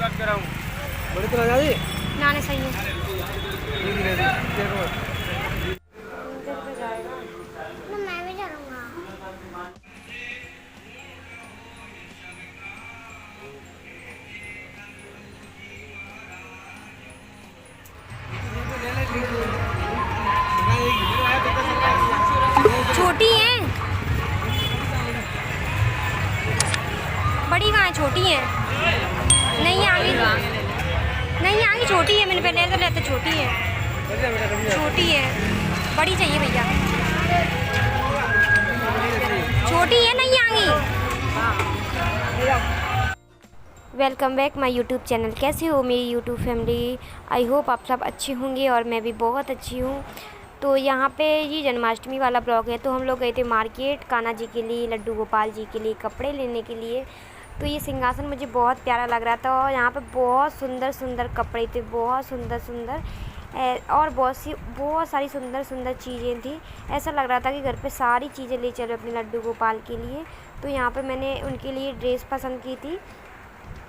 बात कराऊं बड़ी तरह जा नाने सही है। मैं भी चलूंगा। छोटी है, बड़ी कहाँ है? छोटी है। नहीं आगे, नहीं आगे छोटी है। मैंने पहले तो लेते छोटी है, छोटी है। बड़ी चाहिए भैया, छोटी है नहीं आगे। Welcome back my YouTube channel. कैसे हो मेरी यूट्यूब फैमिली? आई होप आप सब अच्छे होंगे और मैं भी बहुत अच्छी हूँ। तो यहाँ पे ये जन्माष्टमी वाला ब्लॉग है। तो हम लोग गए थे मार्केट कान्हा जी के लिए, लड्डू गोपाल जी के लिए कपड़े लेने के लिए। तो ये सिंहासन मुझे बहुत प्यारा लग रहा था और यहाँ पे बहुत सुंदर सुंदर कपड़े थे, बहुत सुंदर सुंदर और बहुत सारी सुंदर सुंदर चीज़ें थी। ऐसा लग रहा था कि घर पे सारी चीज़ें ले चलो अपने लड्डू गोपाल के लिए। तो यहाँ पे मैंने उनके लिए ड्रेस पसंद की थी,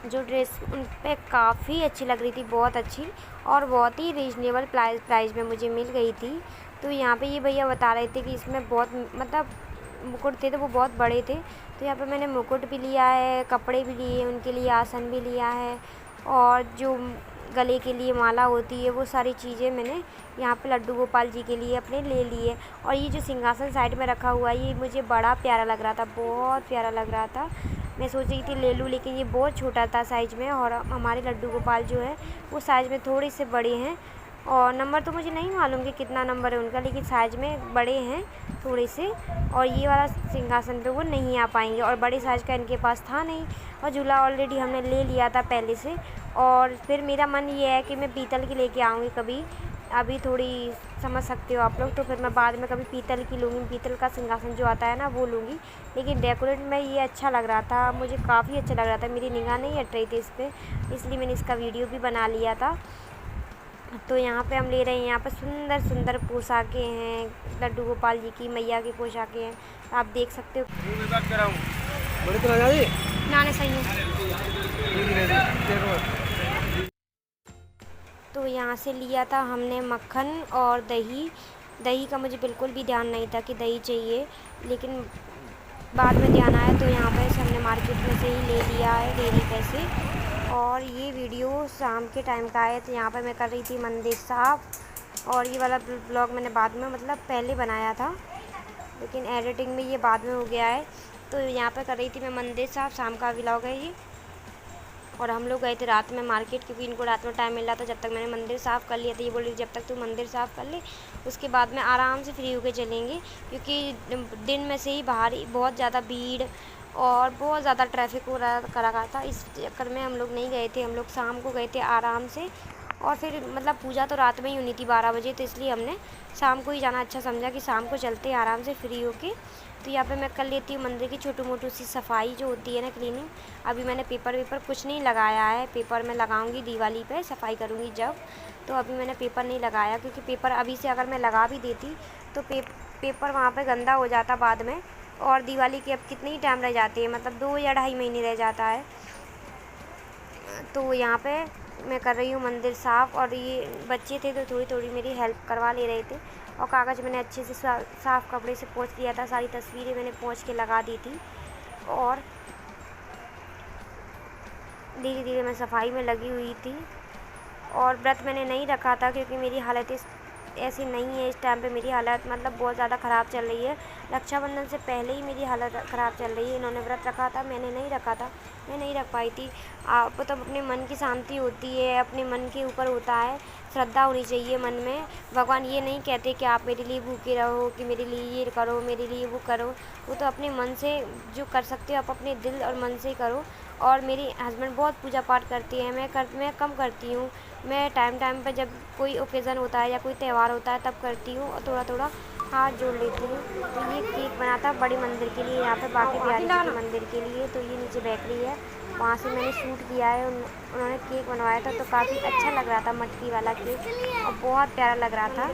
जो ड्रेस उन पे काफ़ी अच्छी लग रही थी, बहुत अच्छी और बहुत ही रीज़नेबल प्राइस में मुझे मिल गई थी। तो यहाँ पे ये भैया बता रहे थे कि इसमें बहुत मतलब मुकुट थे तो वो बहुत बड़े थे। तो यहाँ पे मैंने मुकुट भी लिया है, कपड़े भी लिए, उनके लिए आसन भी लिया है और जो गले के लिए माला होती है वो सारी चीज़ें मैंने यहाँ पे लड्डू गोपाल जी के लिए अपने ले लिए। और ये जो सिंहासन साइड में रखा हुआ है ये मुझे बड़ा प्यारा लग रहा था, बहुत प्यारा लग रहा था। मैं सोच रही थी ले लूँ, लेकिन ये बहुत छोटा था साइज़ में और हमारे लड्डू गोपाल जो है वो साइज़ में थोड़े से बड़े हैं। और नंबर तो मुझे नहीं मालूम कि कितना नंबर है उनका, लेकिन साइज़ में बड़े हैं थोड़े से। और ये वाला सिंहासन पे वो नहीं आ पाएंगे और बड़े साइज़ का इनके पास था नहीं। और झूला ऑलरेडी हमने ले लिया था पहले से। और फिर मेरा मन ये है कि मैं पीतल की लेके आऊँगी कभी, अभी थोड़ी समझ सकते हो आप लोग। तो फिर मैं बाद में कभी पीतल की लूँगी, पीतल का सिंहासन जो आता है ना वो लूँगी। लेकिन डेकोरेट में ये अच्छा लग रहा था, मुझे काफ़ी अच्छा लग रहा था, मेरी निगाह नहीं हट रही थी इस पर, इसलिए मैंने इसका वीडियो भी बना लिया था। तो यहाँ पे हम ले रहे हैं, यहाँ पे सुंदर सुंदर पोशाकें हैं, लड्डू गोपाल जी की, मैया की पोशाकें हैं, तो आप देख सकते हो। बात कराऊं बड़ी तरह जा नाने सही है। तो यहाँ से लिया था हमने मक्खन और दही। दही का मुझे बिल्कुल भी ध्यान नहीं था कि दही चाहिए, लेकिन बाद में ध्यान आया तो यहाँ पर से हमने मार्केट में से ही ले लिया है, ले ली पैसे। और ये वीडियो शाम के टाइम का है। तो यहाँ पर मैं कर रही थी मंदिर साफ़ और ये वाला ब्लॉग मैंने बाद में मतलब पहले बनाया था, लेकिन एडिटिंग में ये बाद में हो गया है। तो यहाँ पर कर रही थी मैं मंदिर साफ़, शाम का व्लॉग है ये। और हम लोग गए थे रात में मार्केट, क्योंकि इनको रात में टाइम मिल रहा था। जब तक मैंने मंदिर साफ़ कर लिया था, ये बोल रही जब तक तू मंदिर साफ़ कर ले उसके बाद में आराम से फ्री होके चलेंगे, क्योंकि दिन में से ही बाहर ही बहुत ज़्यादा भीड़ और बहुत ज़्यादा ट्रैफिक हो रहा था। इस चक्कर में हम लोग नहीं गए थे, हम लोग शाम को गए थे आराम से। और फिर मतलब पूजा तो रात में ही होनी थी 12 बजे, तो इसलिए हमने शाम को ही जाना अच्छा समझा कि शाम को चलते हैं आराम से फ्री होके। तो यहाँ पे मैं कर लेती हूँ मंदिर की छोटी मोटी सी सफाई जो होती है ना, क्लीनिंग। अभी मैंने पेपर वेपर कुछ नहीं लगाया है, पेपर मैं लगाऊंगी दिवाली पे, सफाई करूँगी जब। तो अभी मैंने पेपर नहीं लगाया, क्योंकि पेपर अभी से अगर मैं लगा भी देती तो पेपर वहाँ पर गंदा हो जाता बाद में। और दिवाली की अब कितनी ही टाइम रह जाती है, मतलब 2 या ढाई महीने रह जाता है। तो यहाँ पे मैं कर रही हूँ मंदिर साफ़। और ये बच्चे थे तो थोड़ी थोड़ी मेरी हेल्प करवा ले रहे थे। और कागज़ मैंने अच्छे से साफ़ कपड़े से पोंछ लिया था, सारी तस्वीरें मैंने पोंछ के लगा दी थी। और धीरे धीरे मैं सफाई में लगी हुई थी। और व्रत मैंने नहीं रखा था, क्योंकि मेरी हालत ऐसी नहीं है इस टाइम पे, मेरी हालत मतलब बहुत ज़्यादा ख़राब चल रही है। रक्षाबंधन से पहले ही मेरी हालत ख़राब चल रही है। इन्होंने व्रत रखा था, मैंने नहीं रखा था, मैं नहीं रख पाई थी। आप तो अपने मन की शांति होती है, अपने मन के ऊपर होता है, श्रद्धा होनी चाहिए मन में। भगवान ये नहीं कहते कि आप मेरे लिए भूखे रहो, कि मेरे लिए ये करो, मेरे लिए वो करो। वो तो अपने मन से जो कर सकते हो आप अपने दिल और मन से करो। और मेरी हस्बैंड बहुत पूजा पाठ करती है, मैं कम करती हूँ। मैं टाइम पर जब कोई ओकेज़न होता है या कोई त्यौहार होता है तब करती हूँ और थोड़ा थोड़ा हाथ जोड़ लेती हूँ। तो ये केक बना था बड़ी मंदिर के लिए, यहाँ पे बाकी बिहारी जी के मंदिर के लिए। तो ये नीचे बेकरी है, वहाँ से मैंने शूट किया है। उन्होंने केक बनवाया था, तो काफ़ी अच्छा लग रहा था मटकी वाला केक और बहुत प्यारा लग रहा था।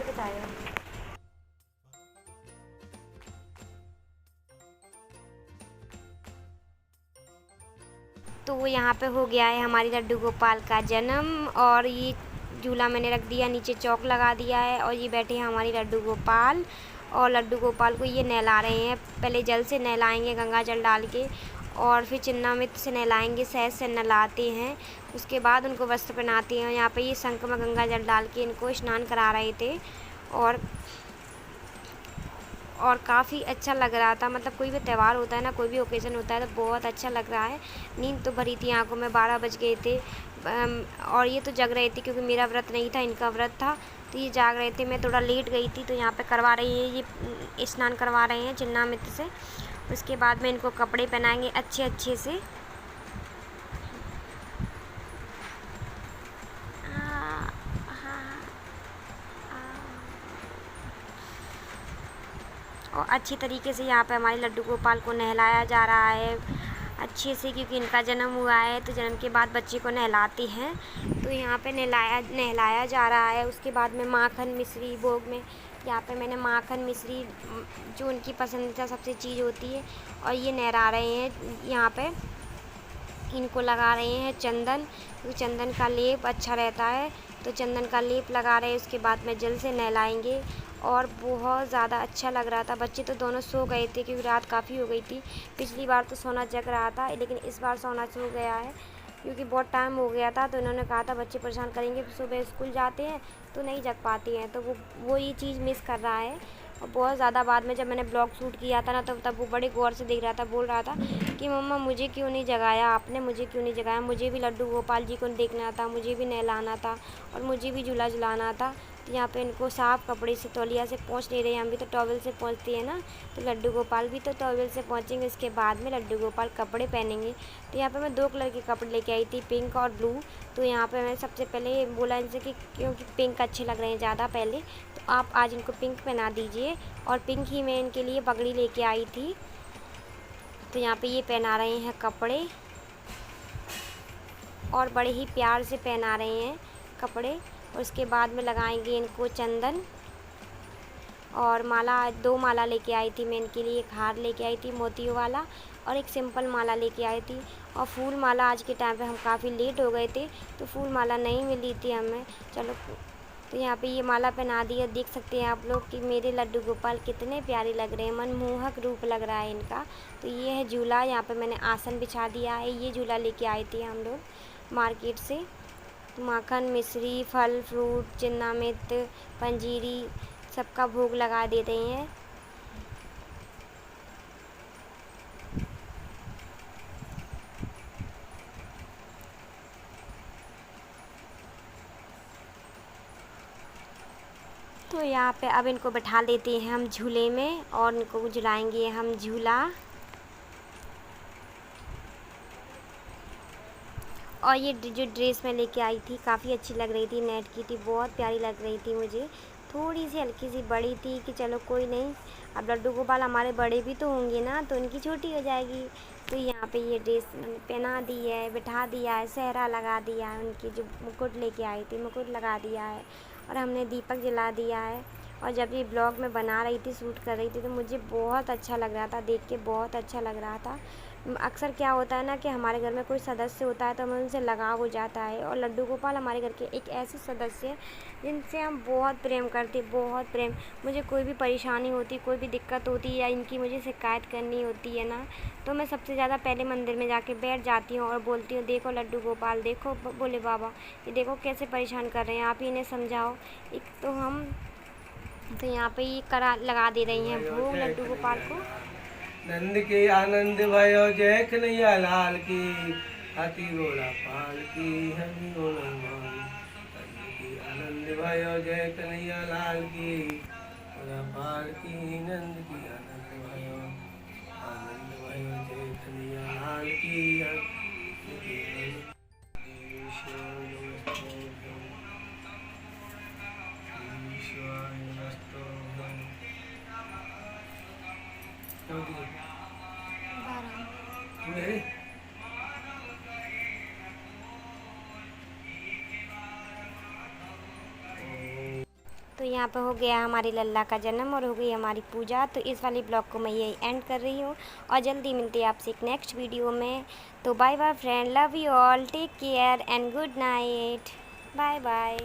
तो तो यहाँ पे हो गया है हमारी लड्डू गोपाल का जन्म। और ये झूला मैंने रख दिया, नीचे चौक लगा दिया है और ये बैठे हैं हमारी लड्डू गोपाल। और लड्डू गोपाल को ये नहला रहे हैं, पहले जल से नहलाएंगे गंगा जल डाल के, और फिर चिन्नामृत से नहलाएंगे, सहज से नहलाते हैं। उसके बाद उनको वस्त्र पहनाते हैं। यहाँ पे ये शंख में गंगा जल डाल के इनको स्नान करा रहे थे और काफ़ी अच्छा लग रहा था। मतलब कोई भी त्यौहार होता है ना, कोई भी ओकेज़न होता है तो बहुत अच्छा लग रहा है। नींद तो भरी थी आंखों में, 12 बज गए थे। और ये तो जग रहे थे क्योंकि मेरा व्रत नहीं था, इनका व्रत था, तो ये जाग रहे थे। मैं थोड़ा लेट गई थी, तो यहाँ पे करवा रही है, ये स्नान करवा रहे हैं चिन्नामृत से। उसके बाद में इनको कपड़े पहनाएंगे अच्छे अच्छे से। और अच्छी तरीके से यहाँ पे हमारे लड्डू गोपाल को नहलाया जा रहा है अच्छे से, क्योंकि इनका जन्म हुआ है तो जन्म के बाद बच्चे को नहलाते हैं। तो यहाँ पे नहलाया जा रहा है। उसके बाद में माखन मिश्री भोग में, यहाँ पे मैंने माखन मिश्री जो उनकी पसंदीदा सबसे चीज़ होती है, और ये नहला रहे हैं। यहाँ पे इनको लगा रहे हैं चंदन, क्योंकि चंदन का लेप अच्छा रहता है, तो चंदन का लेप लगा रहे हैं। उसके बाद में जल से नहलाएंगे और बहुत ज़्यादा अच्छा लग रहा था। बच्चे तो दोनों सो गए थे क्योंकि रात काफ़ी हो गई थी। पिछली बार तो सोना जग रहा था, लेकिन इस बार सोना सो गया है क्योंकि बहुत टाइम हो गया था। तो इन्होंने कहा था बच्चे परेशान करेंगे, सुबह स्कूल जाते हैं तो नहीं जग पाती हैं, तो वो ये चीज़ मिस कर रहा है। और बहुत ज़्यादा बाद में जब मैंने ब्लॉग शूट किया था ना, तब वो बड़े गौर से देख रहा था, बोल रहा था कि मम्मा मुझे क्यों नहीं जगाया आपने, मुझे क्यों नहीं जगाया, मुझे भी लड्डू गोपाल जी को देखना था, मुझे भी नहलाना था और मुझे भी झूला झुलाना था। तो यहाँ पे इनको साफ़ कपड़े से तौलिया से पोंछ ले रहे हैं। हम भी तो टॉवल से पोंछते हैं ना, तो लड्डू गोपाल भी तो टॉवल से पोंछेंगे। उसके बाद में लड्डू गोपाल कपड़े पहनेंगे। तो यहाँ पे मैं 2 कलर के कपड़े लेके आई थी, पिंक और ब्लू। तो यहाँ पे मैं सबसे पहले बोला इनसे कि क्योंकि पिंक अच्छे लग रहे हैं ज़्यादा पहले, तो आप आज इनको पिंक पहना दीजिए। और पिंक ही मैं इनके लिए पगड़ी लेके आई थी। तो यहाँ पे ये पहना रहे हैं कपड़े और बड़े ही प्यार से पहना रहे हैं कपड़े। उसके बाद में लगाएंगे इनको चंदन और माला। 2 माला लेके आई थी मैं इनके लिए, एक हार लेके आई थी मोतियों वाला और एक सिंपल माला लेके आई थी। और फूल माला आज के टाइम पे हम काफ़ी लेट हो गए थे, तो फूल माला नहीं मिली थी हमें। चलो, तो यहाँ पे ये माला पहना दी है। देख सकते हैं आप लोग कि मेरे लड्डू गोपाल कितने प्यारे लग रहे हैं, मनमोहक रूप लग रहा है इनका। तो ये है झूला, यहाँ पे मैंने आसन बिछा दिया है। ये झूला लेके आए थे हम लोग मार्केट से। माखन मिश्री फल फ्रूट चिन्नामृत पंजीरी सबका भोग लगा दे रहे हैं। तो यहाँ पे अब इनको बैठा देते हैं हम झूले में और इनको झुलाएंगे हम झूला। और ये जो ड्रेस मैं लेके आई थी काफ़ी अच्छी लग रही थी, नेट की थी, बहुत प्यारी लग रही थी मुझे। थोड़ी सी हल्की सी बड़ी थी कि चलो कोई नहीं, अब लड्डू गोपाल हमारे बड़े भी तो होंगे ना, तो इनकी छोटी हो जाएगी। तो यहाँ पे ये ड्रेस मैंने पहना दी है, बिठा दिया है, सेहरा लगा दिया है, उनकी जो मुकुट लेके आई थी मुकुट लगा दिया है और हमने दीपक जला दिया है। और जब ये ब्लॉग में बना रही थी, शूट कर रही थी, तो मुझे बहुत अच्छा लग रहा था, देख के बहुत अच्छा लग रहा था। अक्सर क्या होता है ना कि हमारे घर में कोई सदस्य होता है तो हमें उनसे लगाव हो जाता है, और लड्डू गोपाल हमारे घर के एक ऐसे सदस्य हैं जिनसे हम बहुत प्रेम करते, बहुत प्रेम। मुझे कोई भी परेशानी होती, कोई भी दिक्कत होती या इनकी मुझे शिकायत करनी होती है ना, तो मैं सबसे ज़्यादा पहले मंदिर में जाके बैठ जाती हूँ और बोलती हूँ देखो लड्डू गोपाल, देखो बोले बाबा, ये देखो कैसे परेशान कर रहे हैं, आप ही इन्हें समझाओ। एक तो हम तो यहाँ पे ये लगा दे रही हैं भोग लड्डू गोपाल को। नंद के आनंद भयो जय कन्हैया लाल की, हाथी घोड़ा पाल की हरि बोल हनुमान। नंद के आनंद भयो जय कन्हैया लाल की, घोड़ा पाल की नंद की आनंद भयो जय कन्हैया लाल की। तो यहाँ पे हो गया हमारे लल्ला का जन्म और हो गई हमारी पूजा। तो इस वाली ब्लॉग को मैं यही एंड कर रही हूँ और जल्दी मिलती है आपसे एक नेक्स्ट वीडियो में। तो bye bye friend, love you all, take care and good night, bye bye.